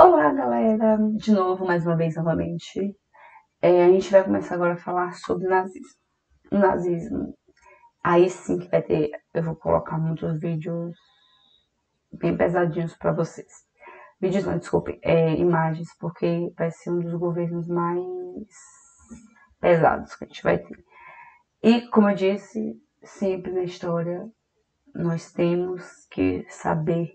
Olá, galera! De novo, mais uma vez, novamente. A gente vai começar agora a falar sobre nazismo. Nazismo. Aí sim que vai ter... Eu vou colocar muitos vídeos bem pesadinhos pra vocês. Vídeos não, desculpe. Imagens, porque vai ser um dos governos mais pesados que a gente vai ter. E, como eu disse, sempre na história, nós temos que saber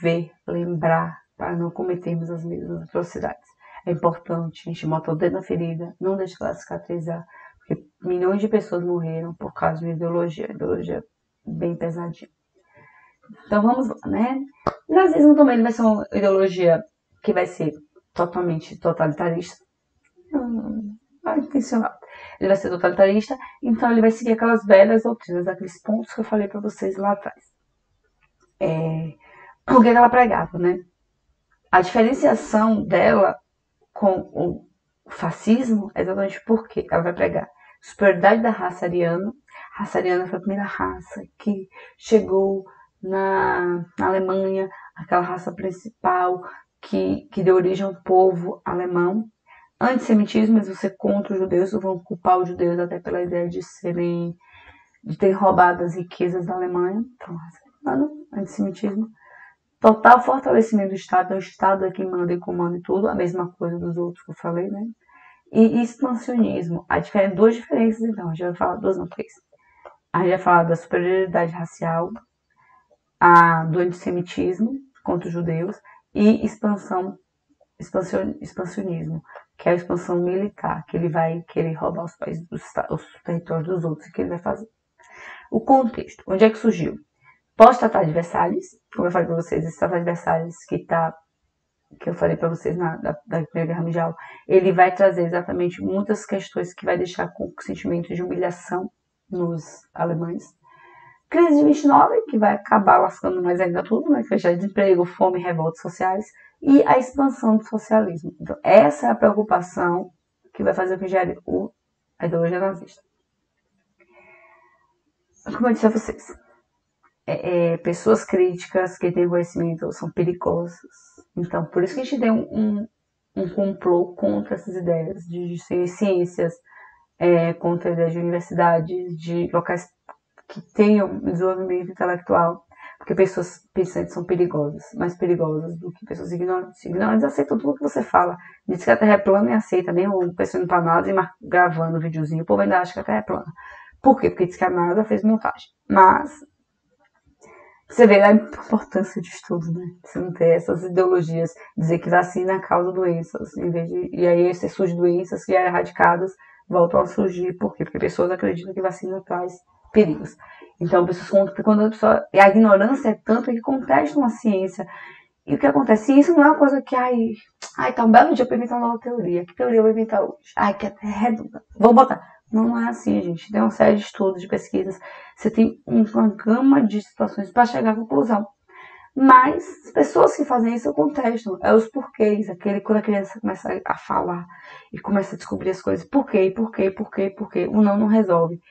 ver, lembrar, para não cometermos as mesmas atrocidades. É importante a gente botar o dedo na ferida, não deixar ela cicatrizar, porque milhões de pessoas morreram por causa de uma ideologia bem pesadinha. Então vamos lá, né? O nazismo também vai ser uma ideologia que vai ser totalmente totalitarista, não intencional. Ele vai ser totalitarista, então ele vai seguir aquelas velhas doutrinas, aqueles pontos que eu falei para vocês lá atrás. O que ela pregava, né? A diferenciação dela com o fascismo é exatamente porque ela vai pregar superioridade da raça ariana. A raça ariana foi a primeira raça que chegou na Alemanha, aquela raça principal que deu origem ao povo alemão. Antissemitismo, mas você contra os judeus, vão culpar os judeus até pela ideia de terem roubado as riquezas da Alemanha. Então, antissemitismo. Total fortalecimento do Estado, o Estado é quem manda e comanda e tudo, a mesma coisa dos outros que eu falei, né? E expansionismo, duas diferenças então, a gente vai falar duas, não, três. A gente vai falar da superioridade racial, do antissemitismo contra os judeus e expansionismo, que é a expansão militar, que ele vai querer roubar os países, os territórios dos outros, que ele vai fazer. O contexto, onde é que surgiu? Pós-Tratado de Versalhes, como eu falei para vocês, esse Tratado de Versalhes que eu falei para vocês da Primeira Guerra Mundial, ele vai trazer exatamente muitas questões que vai deixar com sentimento de humilhação nos alemães. Crise de 29, que vai acabar lascando mais ainda tudo, né? Fechar desemprego, fome, revoltas sociais. E a expansão do socialismo. Então, essa é a preocupação que vai fazer o que gere a ideologia nazista. Como eu disse a vocês, pessoas críticas que têm conhecimento são perigosas. Então, por isso que a gente tem um complô contra essas ideias de ciências, contra a ideia de universidades, de locais que tenham desenvolvimento intelectual, porque pessoas pensantes são perigosas, mais perigosas do que pessoas ignorantes. Ignorantes aceitam tudo que você fala. Diz que a Terra é plana e aceita, nem o pessoal indo pra nada e gravando o videozinho, o povo ainda acha que a Terra é plana. Por quê? Porque diz que a NASA fez montagem. Mas você vê a importância de estudo, né? Você não ter essas ideologias, dizer que vacina causa doenças, e aí surgem doenças que eram erradicadas, voltam a surgir. Por quê? Porque pessoas acreditam que vacina traz perigos. Então, quando a pessoa. E a ignorância é tanto que contestam a ciência. E o que acontece? Ciência não é uma coisa que, tá um belo dia pra inventar uma nova teoria. Que teoria eu vou inventar hoje? Que é redonda. Vou botar. Não é assim, gente. Tem uma série de estudos, de pesquisas. Você tem uma gama de situações para chegar à conclusão. Mas as pessoas que fazem isso contestam. É os porquês. Quando a criança começa a falar e começa a descobrir as coisas. Por quê? O não resolve.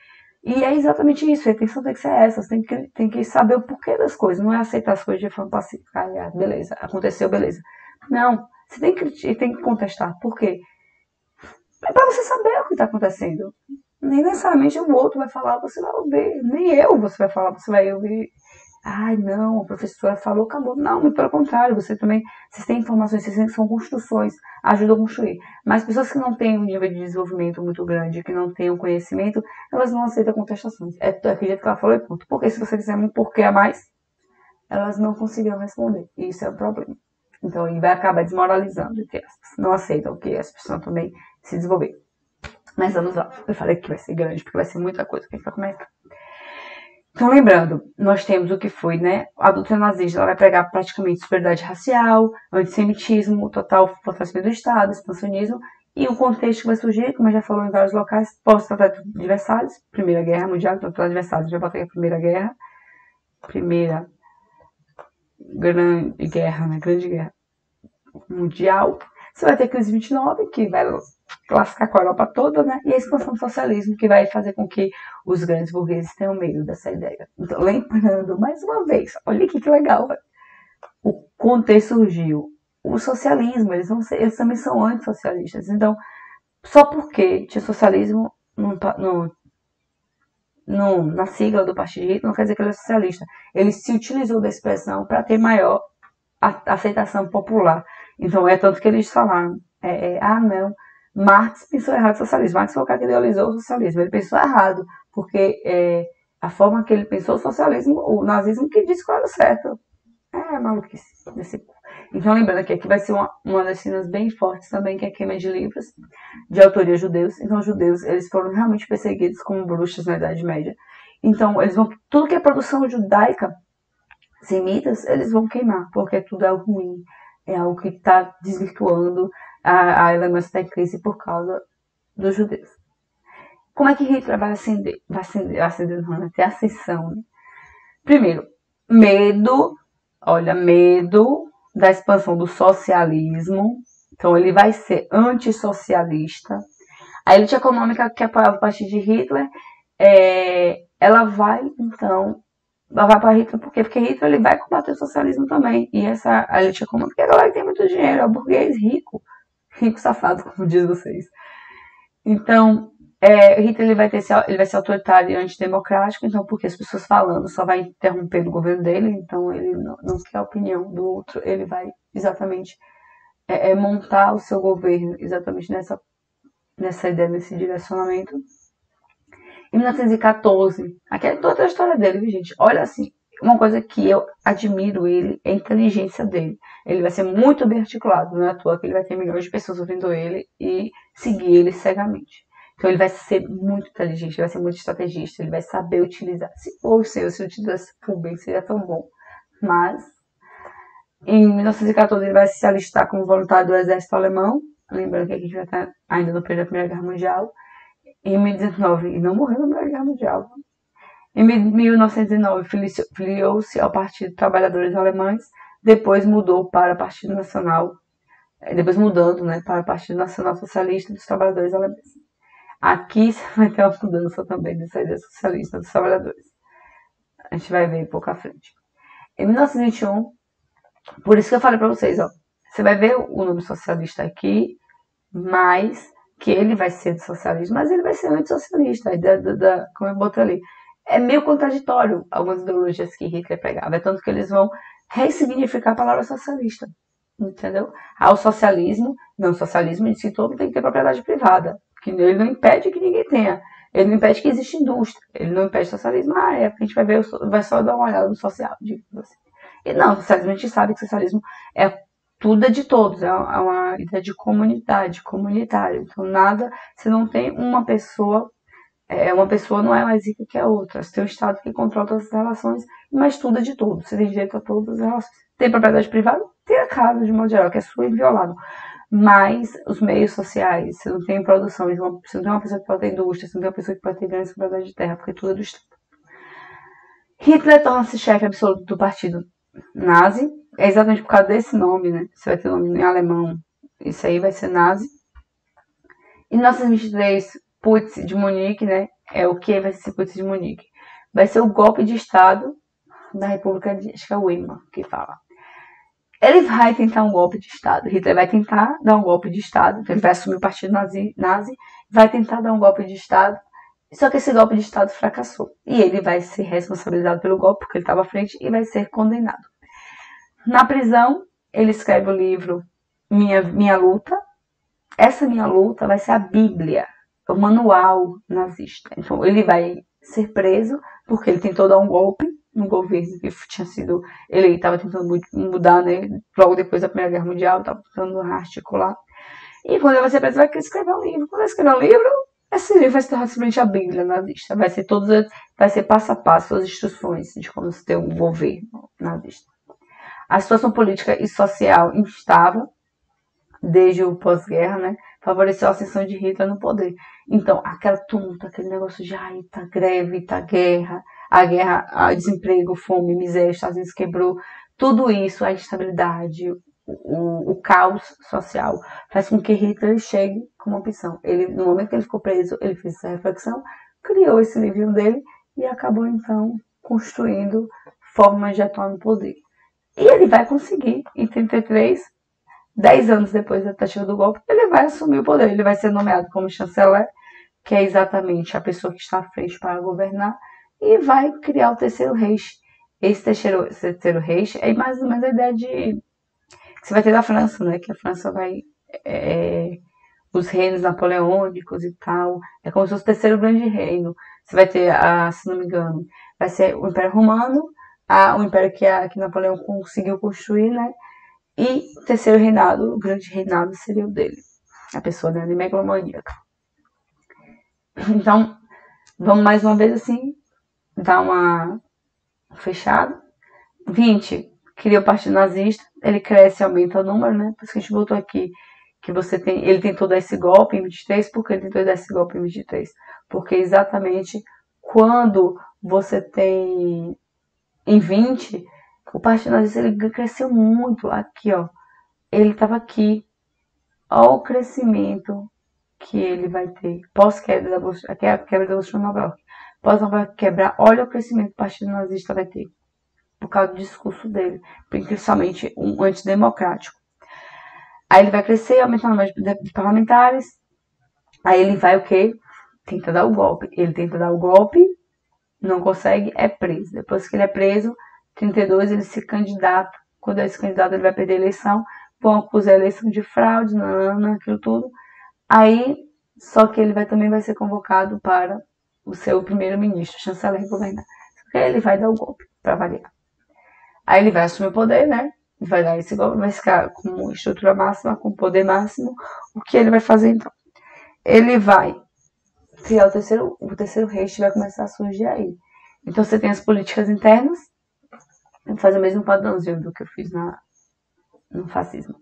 E é exatamente isso. A intenção tem que ser essa. Você tem que saber o porquê das coisas. Não é aceitar as coisas de forma pacífica. Beleza. Aconteceu, beleza. Não. Você tem que contestar. Por quê? É para você saber o que está acontecendo. Nem necessariamente o outro vai falar, você vai ouvir. Nem você vai falar, você vai ouvir. Não, a professora falou, acabou. Não, muito pelo contrário, vocês têm informações, vocês são construções, ajudam a construir. Mas pessoas que não têm um nível de desenvolvimento muito grande, que não têm o conhecimento, elas não aceitam contestações. É daquele jeito que ela falou e ponto. Porque se você quiser um porquê a mais, elas não conseguirão responder. E isso é um problema. Então, aí vai acabar desmoralizando, entre aspas. Não aceitam que as pessoas também se desenvolver. Mas vamos lá. Eu falei que vai ser grande, porque vai ser muita coisa que a gente vai comentar. Então, lembrando, nós temos o que foi, né? A doutrina nazista, ela vai pregar praticamente superioridade racial, antissemitismo, total fortalecimento do Estado, expansionismo, e o contexto que vai surgir, como eu já falou em vários locais, pós-tratado de Versalhes, Primeira Guerra Mundial, tratado de Versalhes, já botei a Primeira Guerra Grande Guerra, né? Grande Guerra Mundial. Você vai ter crise 29, que vai lascar com a Europa toda, né? E a expansão do socialismo, que vai fazer com que os grandes burgueses tenham medo dessa ideia. Então, lembrando, mais uma vez, olha aqui que legal, o contexto surgiu. o socialismo, eles também são antissocialistas. Então, só porque tinha socialismo na sigla do partido de Hitler, não quer dizer que ele é socialista. Ele se utilizou da expressão para ter maior aceitação popular. Então, é tanto que eles falaram, não, Marx pensou errado o socialismo. Marx foi o cara que idealizou o socialismo. Ele pensou errado, porque a forma que ele pensou o socialismo, o nazismo que disse que era certo. É maluquice. Então, lembrando que aqui vai ser uma das cenas bem fortes também, que é a queima de livros de autoria judeus. Então, os judeus, eles foram realmente perseguidos como bruxas na Idade Média. Então, tudo que é produção judaica, semitas, eles vão queimar, porque tudo é algo ruim. É algo que está desvirtuando a Alemanha está em crise por causa dos judeus. Como é que Hitler vai acender não, vai ter ascensão, né? Primeiro, medo da expansão do socialismo. Então, ele vai ser antissocialista. A elite econômica que apoiava o partido de Hitler, ela vai para Hitler. Por quê? Porque Hitler ele vai combater o socialismo também. E essa elite econômica é a galera que tem muito dinheiro, é o burguês rico safado, como diz vocês. Então, Hitler ele vai ser autoritário e antidemocrático, então porque as pessoas falando só vai interromper o governo dele, então ele não quer a opinião do outro, ele vai exatamente montar o seu governo exatamente nessa ideia, nesse direcionamento. Em 1914, aqui é toda a história dele, viu, gente? Olha assim, uma coisa que eu admiro ele é a inteligência dele. Ele vai ser muito bem articulado, não é à toa que ele vai ter milhões de pessoas ouvindo ele e seguir ele cegamente. Então ele vai ser muito inteligente, ele vai ser muito estrategista, ele vai saber utilizar. Se utilizasse por bem, seria tão bom. Mas, em 1914, ele vai se alistar como voluntário do exército alemão. Lembrando que a gente vai estar ainda no período da Primeira Guerra Mundial. Em 1919, e não morreu na Primeira Guerra Mundial. Em 1909, filiou-se ao Partido dos Trabalhadores Alemães, depois mudou para o Partido Nacional, para o Partido Nacional Socialista dos Trabalhadores Alemães. Aqui você vai ter uma mudança também dessa ideia socialista dos trabalhadores. A gente vai ver um pouco à frente. Em 1921, por isso que eu falei para vocês, ó, você vai ver o nome socialista aqui, mas que ele vai ser de socialismo, mas ele vai ser antissocialista, a ideia como eu botei ali. É meio contraditório algumas ideologias que Hitler pegava, é tanto que eles vão ressignificar a palavra socialista, entendeu? O socialismo em si todo tem que ter propriedade privada, que ele não impede que ninguém tenha, ele não impede que exista indústria, ele não impede socialismo, a gente vai só dar uma olhada no social, digamos assim. E não, socialismo a gente sabe que socialismo tudo é de todos, é uma ideia de comunidade, comunitário. Então, você não tem uma pessoa não é mais rica que a outra. Você tem um Estado que controla todas as relações, mas tudo é de todos. Você tem direito a todas as relações. Tem propriedade privada? Tem a casa, de modo geral, que é sua e inviolável. Mas os meios sociais, você não tem produção, você não tem uma pessoa que pode ter indústria, você não tem uma pessoa que pode ter grandes propriedades de terra, porque tudo é do Estado. Hitler torna-se chefe absoluto do partido nazi. É exatamente por causa desse nome, né? Você vai ter o nome em alemão. Isso aí vai ser nazi. Em 1923, Putsch de Munique, né? O que vai ser Putsch de Munique? Vai ser o golpe de Estado da República de... Acho que é o Weimar que fala. Ele vai tentar um golpe de Estado. Hitler vai tentar dar um golpe de Estado. Ele vai assumir o partido nazi, vai tentar dar um golpe de Estado. Só que esse golpe de Estado fracassou. E ele vai ser responsabilizado pelo golpe, porque ele estava à frente, e vai ser condenado. Na prisão, ele escreve o livro Minha Luta. Essa Minha Luta vai ser a Bíblia, o manual nazista. Então, ele vai ser preso porque ele tentou dar um golpe no governo que tinha sido... Ele estava tentando mudar, né? Logo depois da Primeira Guerra Mundial, estava tentando articular. E quando ele vai ser preso, vai escrever um livro. Quando ele escrever um livro, esse livro vai se tornar simplesmente a Bíblia nazista. Vai ser passo a passo as instruções de como se ter um governo nazista. A situação política e social instável, desde o pós-guerra, né, favoreceu a ascensão de Hitler no poder. Então, aquela tumulto, aquele negócio de tá greve, tá guerra, desemprego, fome, miséria, os Estados Unidos quebrou, tudo isso, a instabilidade, o caos social, faz com que Hitler chegue como opção. No momento que ele ficou preso, ele fez essa reflexão, criou esse livro dele e acabou, então, construindo formas de atuar no poder. E ele vai conseguir, em 1933, 10 anos depois da tentativa do golpe, ele vai assumir o poder, ele vai ser nomeado como chanceler, que é exatamente a pessoa que está à frente para governar, e vai criar o terceiro Reich. Esse terceiro Reich é mais ou menos a ideia de que você vai ter da França, né? Que a França vai os reinos napoleônicos e tal, é como se fosse o terceiro grande reino. Você vai ter, se não me engano, vai ser o Império Romano, o Império que Napoleão conseguiu construir, né? E o terceiro reinado, o grande reinado, seria o dele. A pessoa, né, de megalomaníaca. Então, vamos mais uma vez assim, dar uma fechada. 20, cria o Partido Nazista, ele cresce e aumenta o número, né? Por isso que a gente botou aqui que ele tentou dar esse golpe em 23, por que ele tentou dar esse golpe em 23? Porque exatamente quando você tem em 20, o Partido Nazista ele cresceu muito aqui, ó. Ele estava aqui. Olha o crescimento que ele vai ter pós-queda da Bolsa, a quebra da Bolsa de Nova York. Pós-Nova quebrar, olha o crescimento que o Partido Nazista vai ter. Por causa do discurso dele, principalmente um antidemocrático. Aí ele vai crescer, aumentar o número de parlamentares. Aí ele vai o quê? Tenta dar o golpe. Ele tenta dar o golpe, não consegue, é preso. Depois que ele é preso, 32 ele se candidata. Quando ele se candidata, ele vai perder a eleição. Vão acusar a eleição de fraude, aquilo tudo. Aí, só que ele também vai ser convocado para o seu primeiro-ministro, chanceler e governar. Porque ele vai dar o golpe, para variar. Aí ele vai assumir o poder, né? Vai dar esse golpe, vai ficar com estrutura máxima, com poder máximo. O que ele vai fazer então? Ele vai criar o terceiro Reich, vai começar a surgir aí. Então você tem as políticas internas, faz o mesmo padrãozinho do que eu fiz no fascismo.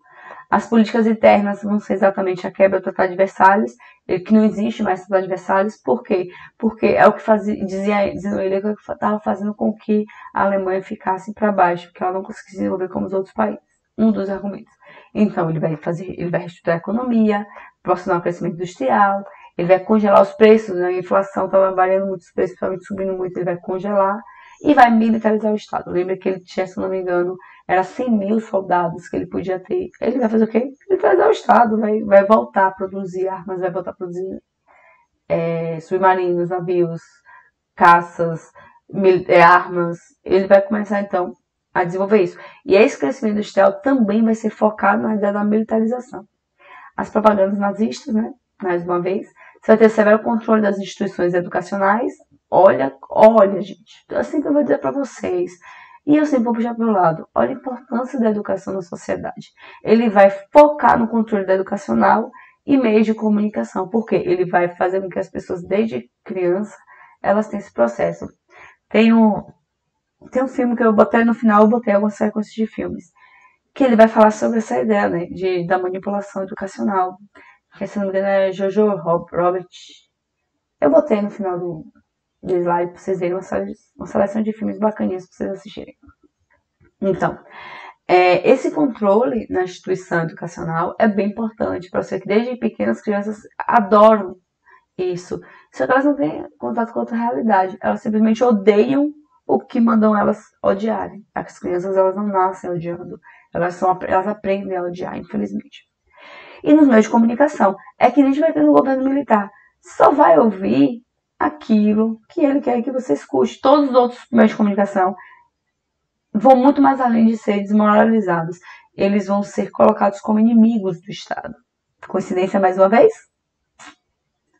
As políticas internas vão ser exatamente a quebra do Tratado de Versalhes, que não existe mais Tratado de Versalhes. Por quê? Porque é o que diziam ele, que estava fazendo com que a Alemanha ficasse para baixo, que ela não conseguisse se desenvolver como os outros países. Um dos argumentos. Então, ele vai reestruturar a economia, proporcionar o crescimento industrial, ele vai congelar os preços, né? A inflação estava variando muito, os preços estavam subindo muito, ele vai congelar e vai militarizar o Estado. Lembra que ele tinha, se não me engano, era 100 mil soldados que ele podia ter. Ele vai fazer o quê? Militarizar o Estado, vai voltar a produzir armas, vai voltar a produzir submarinos, navios, caças, armas. Ele vai começar, então, a desenvolver isso. E esse crescimento industrial também vai ser focado na ideia da militarização. As propagandas nazistas, né? Mais uma vez, você vai ter severo controle das instituições educacionais. Olha, gente, assim que eu vou dizer para vocês. E eu sempre vou puxar para o lado. Olha a importância da educação na sociedade. Ele vai focar no controle da educacional e meios de comunicação. Porque ele vai fazer com que as pessoas, desde criança, elas tenham esse processo. Tem um filme que eu botei no final, eu botei algumas sequências de filmes. Que ele vai falar sobre essa ideia, né, da manipulação educacional. Que, se não me engano, é Jojo Robert. Eu botei no final do slide para vocês verem uma seleção de filmes bacaninhas para vocês assistirem. Então, esse controle na instituição educacional é bem importante para você que desde pequenas crianças adoram isso. Só que elas não têm contato com outra realidade. Elas simplesmente odeiam o que mandam elas odiarem. As crianças, elas não nascem odiando. Elas aprendem a odiar, infelizmente. E nos meios de comunicação, é que a gente vai ter no governo militar. Só vai ouvir aquilo que ele quer que você escute. Todos os outros meios de comunicação vão muito mais além de ser desmoralizados. Eles vão ser colocados como inimigos do Estado. Coincidência mais uma vez?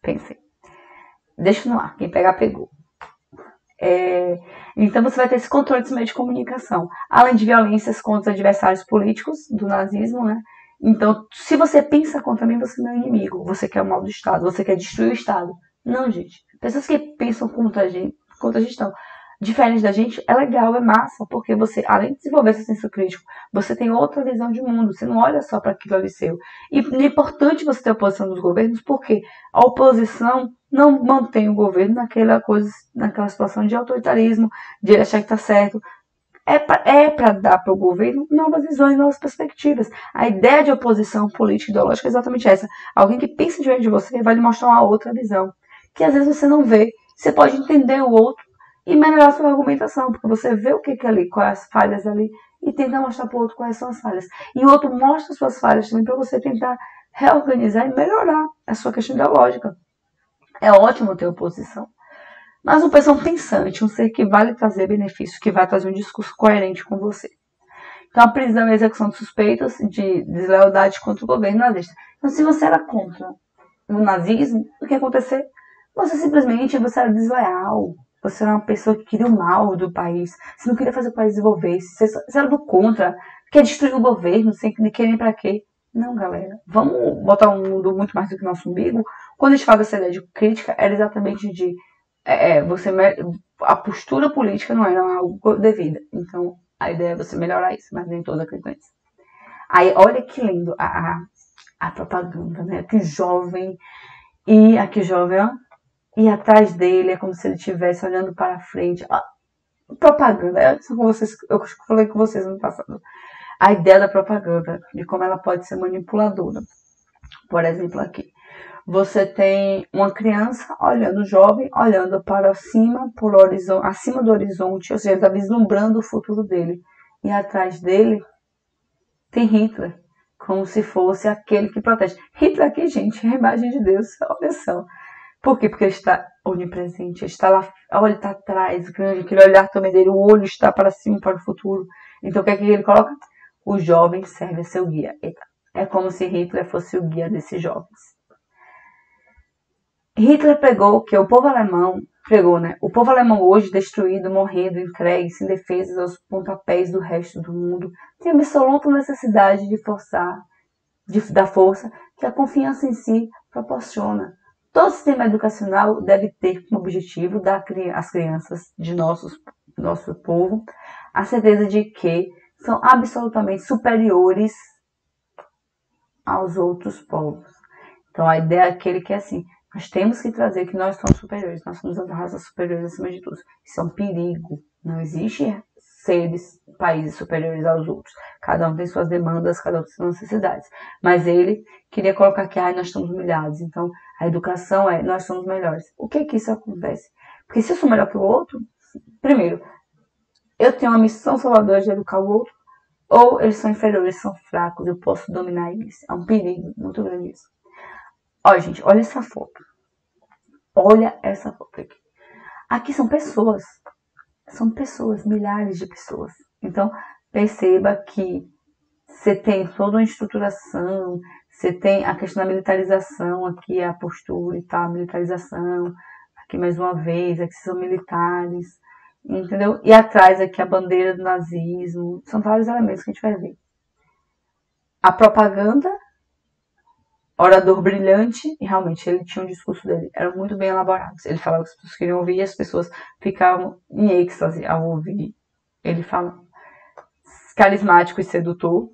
Pensem. Deixa no ar. Quem pegar, pegou. Então você vai ter esse controle dos meios de comunicação. Além de violências contra adversários políticos do nazismo, né? Então, se você pensa contra mim, você não é inimigo. Você quer o mal do Estado. Você quer destruir o Estado. Não, gente. Pessoas que pensam contra a gente estão diferente da gente, é legal, é massa, porque você, além de desenvolver esse senso crítico, você tem outra visão de mundo, você não olha só para aquilo ali seu. E é importante você ter a oposição dos governos, porque a oposição não mantém o governo naquela situação de autoritarismo, de ele achar que está certo. É para dar para o governo novas visões, novas perspectivas. A ideia de oposição política e ideológica é exatamente essa. Alguém que pensa diferente de você vai lhe mostrar uma outra visão, que às vezes você não vê. Você pode entender o outro e melhorar a sua argumentação, porque você vê o que é ali, quais as falhas ali, e tenta mostrar para o outro quais são as falhas. E o outro mostra suas falhas também para você tentar reorganizar e melhorar a sua questão ideológica. É ótimo ter oposição. Mas uma pessoa pensante, um ser que vai lhe trazer benefício, que vai trazer um discurso coerente com você. Então, a prisão e a execução de suspeitos de deslealdade contra o governo nazista. Então, se você era contra o nazismo, o que ia acontecer? Você era desleal. Você era uma pessoa que queria o mal do país. Você não queria fazer o país desenvolver. Você era do contra. Quer destruir o governo sem querer pra quê? Não, galera. Vamos botar um mundo muito mais do que o nosso umbigo. Quando a gente fala dessa ideia de crítica, era exatamente de a postura política não era algo devida. Então, a ideia é você melhorar isso, mas nem toda acredita. Aí, olha que lindo a propaganda, né? Que jovem, e aqui jovem, ó, e atrás dele é como se ele estivesse olhando para frente. Ó, propaganda, eu falei com vocês no passado. A ideia da propaganda, de como ela pode ser manipuladora. Por exemplo, aqui. Você tem uma criança olhando, jovem, olhando para cima, acima do horizonte, ou seja, ele está vislumbrando o futuro dele. E atrás dele tem Hitler, como se fosse aquele que protege. Hitler aqui, gente, é a imagem de Deus, olha só. Por quê? Porque ele está onipresente, ele está lá, olha, ele está atrás, grande, aquele olhar também dele, o olho está para cima, para o futuro. Então, o que é que ele coloca? O jovem serve a seu guia. Eita. É como se Hitler fosse o guia desses jovens. Hitler pregou que o povo alemão, o povo alemão hoje destruído, morrendo, entregue, sem defesas aos pontapés do resto do mundo, tem absoluta necessidade de da força que a confiança em si proporciona. Todo sistema educacional deve ter como objetivo dar às crianças de nosso povo a certeza de que são absolutamente superiores aos outros povos. Então a ideia é aquele que é assim, nós temos que trazer que nós somos superiores, nós somos a raça superior acima de tudo. Isso é um perigo. Não existe países superiores aos outros. Cada um tem suas demandas, cada um tem suas necessidades. Mas ele queria colocar que nós estamos humilhados. Então, a educação nós somos melhores. O que isso acontece? Porque se eu sou melhor que o outro, primeiro, eu tenho uma missão salvadora de educar o outro, ou eles são inferiores, são fracos, eu posso dominar eles. É um perigo muito grande isso. Ó, gente, olha essa foto. Olha essa foto aqui. Aqui são pessoas. São pessoas, milhares de pessoas. Então, perceba que você tem toda uma estruturação, você tem a questão da militarização, aqui a postura e tal, a militarização. Aqui mais uma vez, aqui são militares, entendeu? E atrás aqui a bandeira do nazismo. São vários elementos que a gente vai ver. A propaganda, orador brilhante, e realmente ele tinha um discurso dele, eram muito bem elaborados. Ele falava que as pessoas queriam ouvir e as pessoas ficavam em êxtase ao ouvir ele falando. Carismático e sedutor.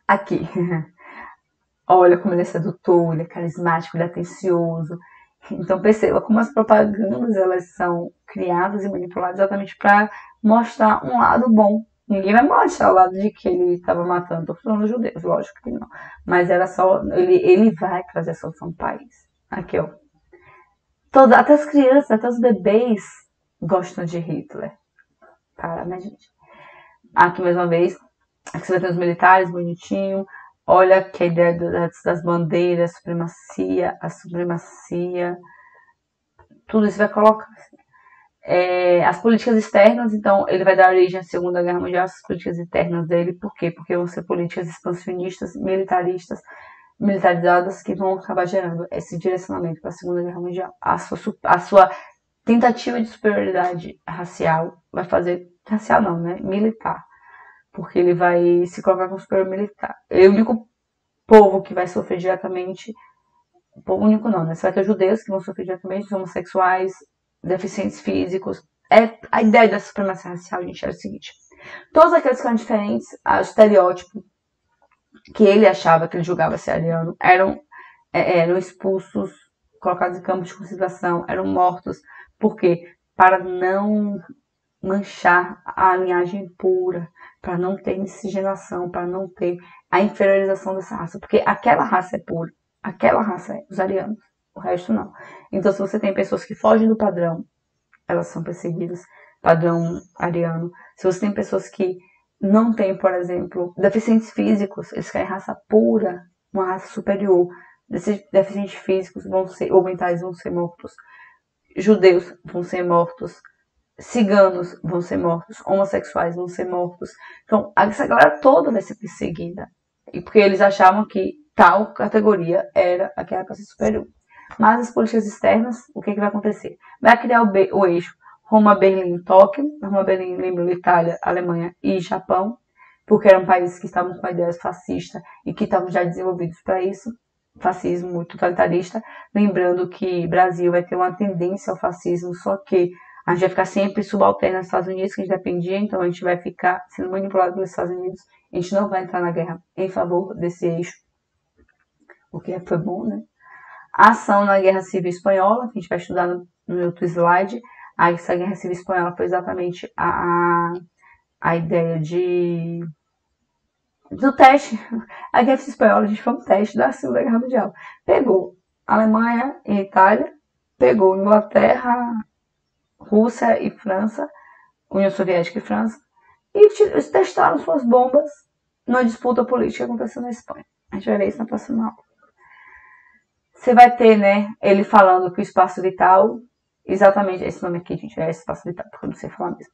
Aqui. Olha como ele é sedutor, ele é carismático, ele é atencioso. Então perceba como as propagandas elas são criadas e manipuladas exatamente para mostrar um lado bom. Ninguém vai mostrar o lado de que ele estava matando, tô falando judeus, lógico que não. Mas era só, ele vai trazer a solução do país. Aqui, ó. Até as crianças, até os bebês gostam de Hitler. Para, né, gente? Aqui, mais uma vez, aqui você vai ter os militares, bonitinho. Olha que a ideia das bandeiras, a supremacia. Tudo isso vai colocar. As políticas externas, então, ele vai dar origem à Segunda Guerra Mundial, as políticas internas dele, por quê? Porque vão ser políticas expansionistas, militarizadas, que vão acabar gerando esse direcionamento para a Segunda Guerra Mundial. A sua tentativa de superioridade racial vai fazer, racial não, né? Militar, porque ele vai se colocar como superior militar. É o único povo que vai sofrer diretamente, povo único não, né? Você vai ter judeus que vão sofrer diretamente, os homossexuais, deficientes físicos. A ideia da supremacia racial, gente, era o seguinte: todos aqueles que eram diferentes ao estereótipo que ele achava, que ele julgava ser ariano, eram expulsos, colocados em campos de concentração, eram mortos. Por quê? Para não manchar a linhagem pura, para não ter miscigenação, para não ter a inferiorização dessa raça. Porque aquela raça é pura, aquela raça é os arianos. O resto não. Então, se você tem pessoas que fogem do padrão, elas são perseguidas, padrão ariano. Se você tem pessoas que não tem, por exemplo, deficientes físicos, eles querem raça pura, uma raça superior. Esses deficientes físicos vão ser, ou mentais vão ser mortos. Judeus vão ser mortos. Ciganos vão ser mortos. Homossexuais vão ser mortos. Então, essa galera toda vai ser perseguida. E porque eles achavam que tal categoria era a que era para ser superior. Mas as políticas externas, o que vai acontecer? Vai criar o eixo Roma, Berlim, Tóquio. Roma, Berlim, lembram, Itália, Alemanha e Japão, porque eram países que estavam com ideias fascistas e que estavam já desenvolvidos para isso, fascismo totalitarista. Lembrando que Brasil vai ter uma tendência ao fascismo, só que a gente vai ficar sempre subalterno aos Estados Unidos, que a gente dependia, então a gente vai ficar sendo manipulado pelos Estados Unidos. A gente não vai entrar na guerra em favor desse eixo, o que foi bom, né? A ação na Guerra Civil Espanhola, que a gente vai estudar no outro slide. Essa Guerra Civil Espanhola foi exatamente a ideia do teste. A Guerra Civil Espanhola, a gente foi um teste da Segunda Guerra Mundial. Pegou Alemanha e Itália, pegou Inglaterra, Rússia e França, União Soviética e França, e testaram suas bombas numa disputa política que aconteceu na Espanha. A gente vai ver isso na próxima aula. Você vai ter, né, ele falando que o espaço vital, exatamente esse nome aqui, gente, é espaço vital, porque eu não sei falar mesmo.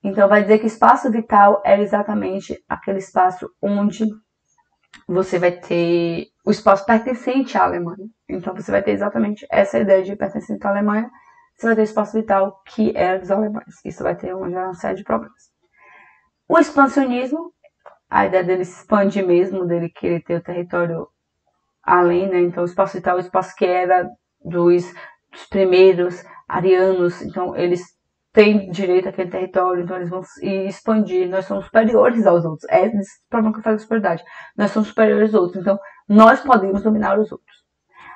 Então, vai dizer que o espaço vital é exatamente aquele espaço onde você vai ter o espaço pertencente à Alemanha. Então, você vai ter exatamente essa ideia de pertencente à Alemanha. Você vai ter o espaço vital que é dos alemães. Isso vai ter uma série de problemas. O expansionismo, a ideia dele se expandir mesmo, dele querer ter o território além, né? Então, o espaço vital é o espaço que era dos primeiros arianos. Então, eles têm direito àquele território, então eles vão expandir. Nós somos superiores aos outros. É esse problema que eu falo de superioridade. Nós somos superiores aos outros, então nós podemos dominar os outros.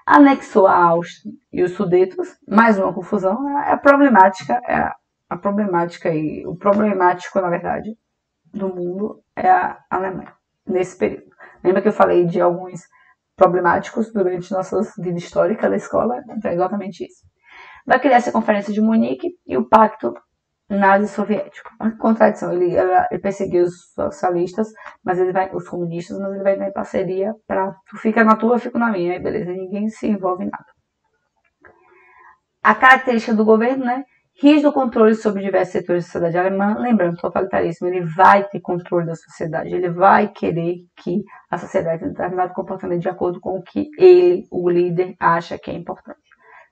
Anexou a Áustria e os Sudetos, mais uma confusão. A problemática e o problemático, na verdade, do mundo é a Alemanha, nesse período. Lembra que eu falei de alguns problemáticos durante nossa vida histórica da escola? Então é exatamente isso. Vai criar essa conferência de Munique e o pacto nazi-soviético. A contradição, ele perseguiu os socialistas, mas ele vai, os comunistas, mas ele vai dar parceria para tu fica na tua, eu fico na minha, aí beleza, ninguém se envolve em nada. A característica do governo, né? Rígido controle sobre diversos setores da sociedade alemã. Lembrando, o totalitarismo, ele vai ter controle da sociedade, ele vai querer que a sociedade tenha determinado comportamento de acordo com o que ele, o líder, acha que é importante.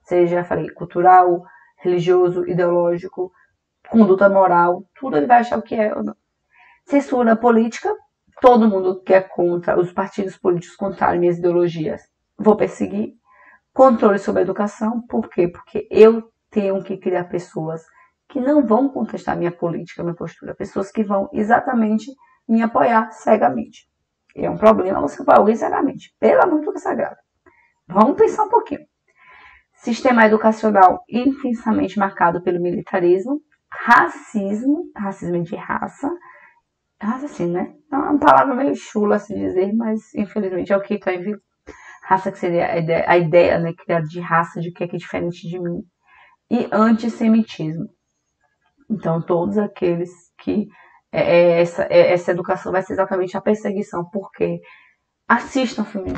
Seja, já falei, cultural, religioso, ideológico, conduta moral, tudo ele vai achar o que é ou não. Censura política, todo mundo que é contra, os partidos políticos contrários minhas ideologias, vou perseguir. Controle sobre a educação, por quê? Porque eu tenho que criar pessoas que não vão contestar minha política, minha postura, pessoas que vão exatamente me apoiar cegamente. E é um problema você apoiar alguém cegamente, pelo amor de Deus sagrado. Vamos pensar um pouquinho. Sistema educacional intensamente marcado pelo militarismo, racismo de raça sim, né? É uma palavra meio chula a se dizer, mas infelizmente é o que está em vigor. Raça que seria a ideia, né, criada de raça, de que é diferente de mim. E antissemitismo. Então, todos aqueles que essa educação vai ser exatamente a perseguição, porque assistam o filme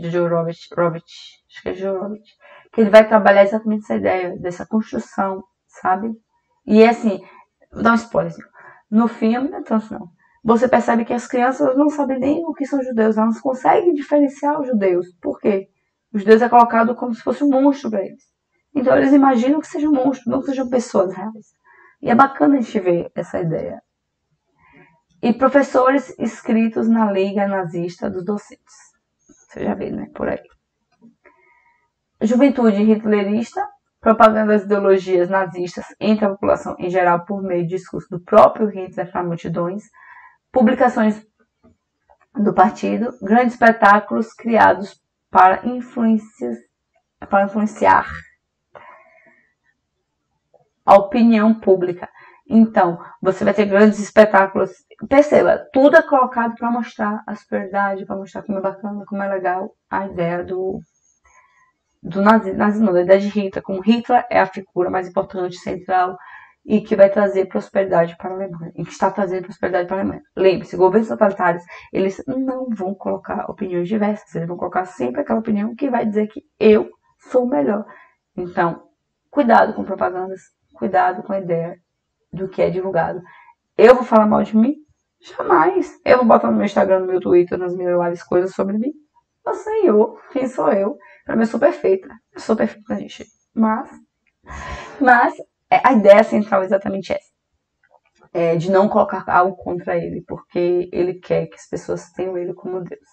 de Joe Robert, acho que é Joe Robert, que ele vai trabalhar exatamente essa ideia, dessa construção, sabe? E assim, vou dar um spoiler. No filme, não é tanto não. Você percebe que as crianças não sabem nem o que são judeus, elas não conseguem diferenciar os judeus. Por quê? Os judeus é colocado como se fosse um monstro para eles. Então eles imaginam que sejam monstros, não que sejam pessoas reais. E é bacana a gente ver essa ideia. E professores inscritos na Liga Nazista dos Docentes. Você já vê, né? Por aí. Juventude hitlerista, propaganda das ideologias nazistas entre a população em geral por meio de discurso do próprio Hitler para multidões, publicações do partido, grandes espetáculos criados para influenciar a opinião pública. Então, você vai ter grandes espetáculos. Perceba, tudo é colocado para mostrar a superioridade, para mostrar como é bacana, como é legal a ideia do nazismo, da ideia de Hitler. Como Hitler é a figura mais importante, central, e que vai trazer prosperidade para a Alemanha, e que está trazendo prosperidade para a Alemanha. Lembre-se, governos totalitários, eles não vão colocar opiniões diversas, eles vão colocar sempre aquela opinião que vai dizer que eu sou o melhor. Então, cuidado com propagandas, cuidado com a ideia do que é divulgado. Eu vou falar mal de mim? Jamais. Eu vou botar no meu Instagram, no meu Twitter, nas minhas lives coisas sobre mim. Eu sei eu, quem sou eu? Pra mim eu sou perfeita. Eu sou perfeita, gente. Mas a ideia central é exatamente essa. É de não colocar algo contra ele, porque ele quer que as pessoas tenham ele como Deus.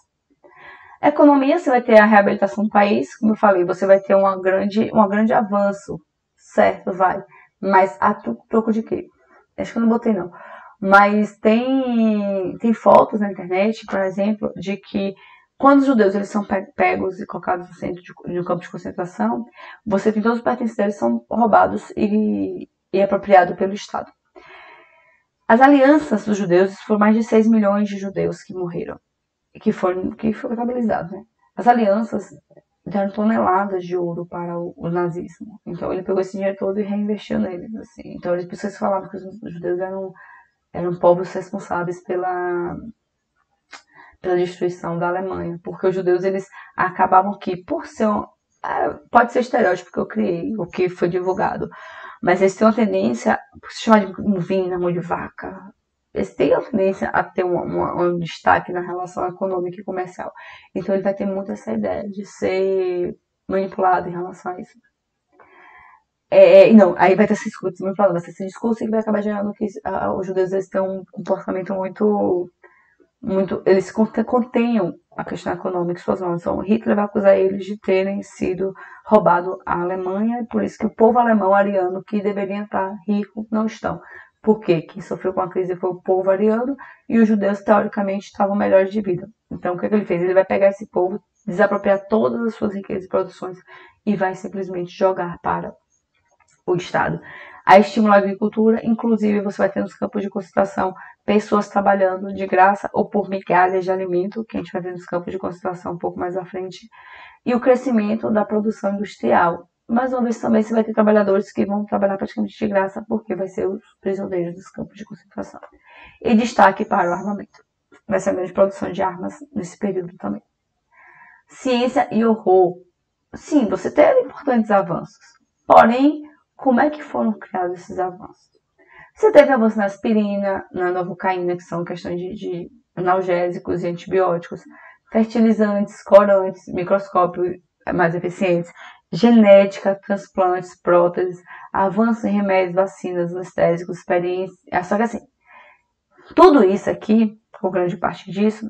A economia, você vai ter a reabilitação do país, como eu falei, você vai ter um grande avanço, certo, vai. Mas a troco de quê? Acho que eu não botei não. Mas tem fotos na internet, por exemplo, de que quando os judeus eles são pegos e colocados no centro de um campo de concentração, você tem todos os pertences deles são roubados e apropriados pelo Estado. As alianças dos judeus, foram mais de 6 milhões de judeus que morreram, que foram contabilizados, né? As alianças deram toneladas de ouro para o nazismo. Então ele pegou esse dinheiro todo e reinvestiu neles, assim. Então as pessoas falavam que os judeus eram povos responsáveis pela destruição da Alemanha, porque os judeus eles acabavam que por ser pode ser estereótipo que eu criei, o que foi divulgado, mas eles têm uma tendência, por se chamar de vinho, mão de vaca, eles têm a tendência a ter um destaque na relação econômica e comercial. Então ele vai ter muito essa ideia de ser manipulado em relação a isso. Não, aí vai ter esse discurso manipulado, vai ter esse discurso que vai acabar gerando que os judeus eles têm um comportamento muito eles contenham a questão econômica em suas mãos. Então, Hitler vai acusar eles de terem sido roubado a Alemanha, e por isso que o povo alemão ariano, que deveria estar rico, não estão. Porque quem sofreu com a crise foi o povo ariano e os judeus, teoricamente, estavam melhores de vida. Então, o que ele fez? Ele vai pegar esse povo, desapropriar todas as suas riquezas e produções e vai simplesmente jogar para o Estado. A estimular a agricultura, inclusive você vai ter nos campos de concentração pessoas trabalhando de graça ou por migalhas de alimento, que a gente vai ver nos campos de concentração um pouco mais à frente, e o crescimento da produção industrial. Mais uma vez também você vai ter trabalhadores que vão trabalhar praticamente de graça, porque vai ser os prisioneiros dos campos de concentração. E destaque para o armamento. Vai ser a grande produção de armas nesse período também. Ciência e horror. Sim, você teve importantes avanços. Porém, como é que foram criados esses avanços? Você teve avanço na aspirina, na novocaína, que são questões de analgésicos e antibióticos, fertilizantes, corantes, microscópio mais eficientes, genética, transplantes, próteses, avanço em remédios, vacinas, anestésicos, experiências. Só que assim, tudo isso aqui, ou grande parte disso,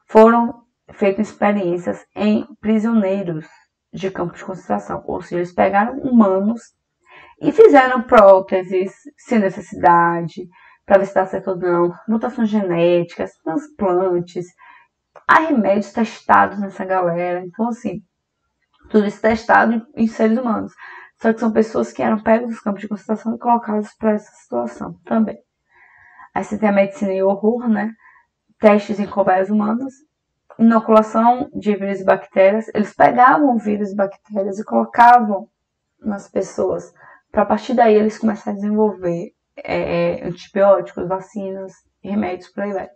foram feitas experiências em prisioneiros de campo de concentração. Ou seja, eles pegaram humanos e fizeram próteses sem necessidade, para ver se dá certo ou não, mutações genéticas, transplantes, há remédios testados nessa galera. Então, assim, tudo isso testado em seres humanos. Só que são pessoas que eram pegas dos campos de concentração e colocadas para essa situação também. Aí você tem a medicina e o horror, né? Testes em cobaias humanas, inoculação de vírus e bactérias. Eles pegavam vírus e bactérias e colocavam nas pessoas, para a partir daí eles começarem a desenvolver antibióticos, vacinas, remédios, por aí vai.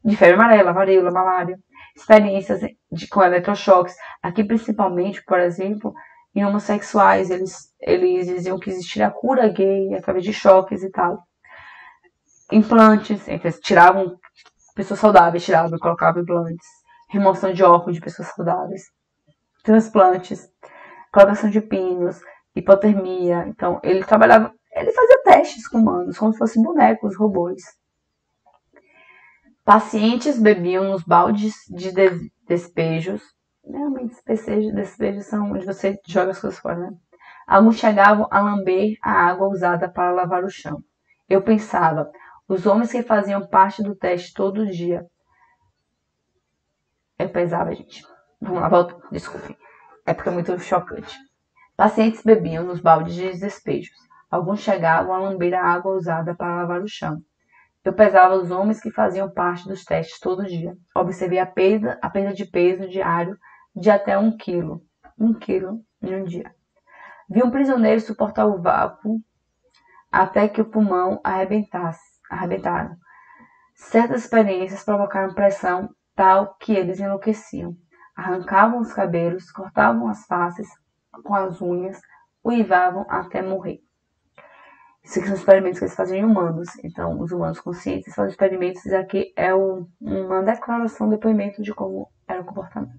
De febre amarela, varíola, malária. Experiências com eletrochoques. Aqui, principalmente, por exemplo, em homossexuais, eles diziam que existiria a cura gay através de choques e tal. Implantes, eles tiravam pessoas saudáveis, tiravam e colocavam implantes. Remoção de órgãos de pessoas saudáveis. Transplantes. Colocação de pinos. Hipotermia. Então, ele fazia testes com humanos, como se fossem bonecos, robôs. Pacientes bebiam nos baldes de despejos. Realmente, despejos são onde você joga as coisas fora, né? Alguns chegavam a lamber a água usada para lavar o chão. Eu pensava, os homens que faziam parte do teste todo dia. Eu pensava, gente. Vamos lá, volta. Desculpem. É porque é muito chocante. Pacientes bebiam nos baldes de despejos. Alguns chegavam a lamber a água usada para lavar o chão. Eu pesava os homens que faziam parte dos testes todo dia. Observei a perda de peso diário de até 1 quilo. 1 quilo em um dia. Vi um prisioneiro suportar o vácuo até que o pulmão arrebentaram. Certas experiências provocaram pressão tal que eles enlouqueciam. Arrancavam os cabelos, cortavam as faces com as unhas, uivavam até morrer. Isso aqui são experimentos que eles fazem em humanos. Então, os humanos conscientes fazem experimentos e aqui é uma declaração, um depoimento de como era o comportamento.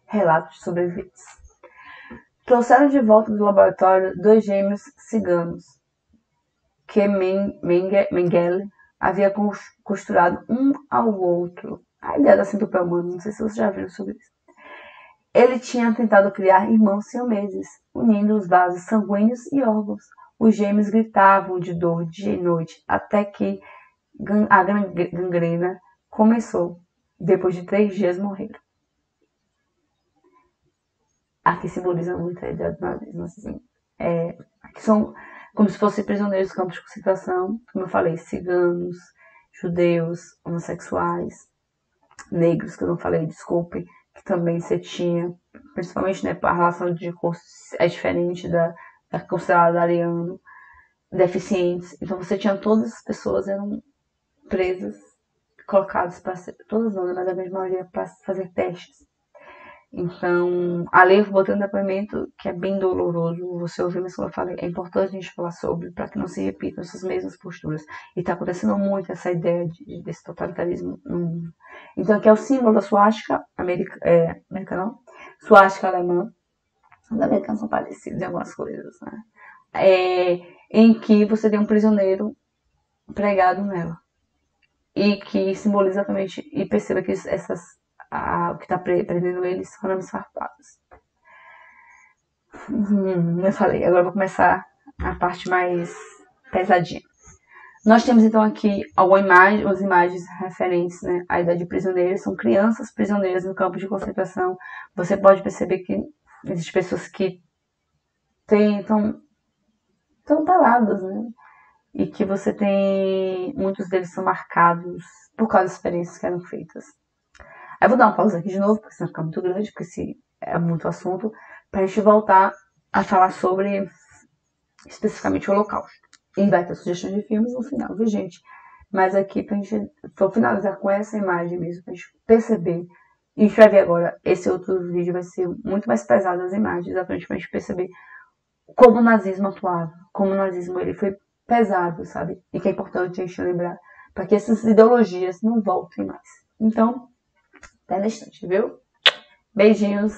Relatos de sobreviventes. Trouxeram de volta do laboratório 2 gêmeos ciganos, que Mengele havia costurado um ao outro. A ideia da centopeia humana, não sei se vocês já viram sobre isso. Ele tinha tentado criar irmãos siameses, unindo os vasos sanguíneos e órgãos. Os gêmeos gritavam de dor dia e noite, até que a gangrena começou. Depois de 3 dias morreram. Aqui simboliza muito a ideia do nazismo. Assim. Aqui são como se fossem prisioneiros de campos de concentração, como eu falei, ciganos, judeus, homossexuais, negros, que eu não falei, desculpe, que também você tinha, principalmente, né, a relação de curso é diferente da considerada ariano, deficientes. Então você tinha todas as pessoas eram presas, colocadas para ser, todas não, mas a grande maioria para fazer testes. Então, ali eu vou ter um depoimento que é bem doloroso você ouvir, mas como eu falei, é importante a gente falar sobre, para que não se repitam essas mesmas posturas. E está acontecendo muito essa ideia desse totalitarismo no mundo. Então, aqui é o símbolo da suástica americana, suástica alemã. Os americanos são parecidos em algumas coisas, né? Em que você tem um prisioneiro pregado nela. E que simboliza exatamente, e perceba que o que está prendendo eles são arames farpados. Eu falei, agora eu vou começar a parte mais pesadinha. Nós temos então aqui algumas imagens referentes, né, à idade de prisioneiros, são crianças prisioneiras no campo de concentração. Você pode perceber que existem pessoas que estão paradas, né? E que você tem, muitos deles são marcados por causa das experiências que eram feitas. Aí eu vou dar uma pausa aqui de novo, porque senão fica muito grande, porque se é muito assunto, pra gente voltar a falar sobre especificamente o Holocausto. E vai ter sugestões de filmes no final, viu, gente? Mas aqui pra gente, vou finalizar com essa imagem mesmo, pra gente perceber. E a gente vai ver agora, esse outro vídeo vai ser muito mais pesado as imagens, exatamente pra gente perceber como o nazismo atuava, como o nazismo ele foi pesado, sabe? E que é importante a gente lembrar, para que essas ideologias não voltem mais. Então, até na estante, viu? Beijinhos!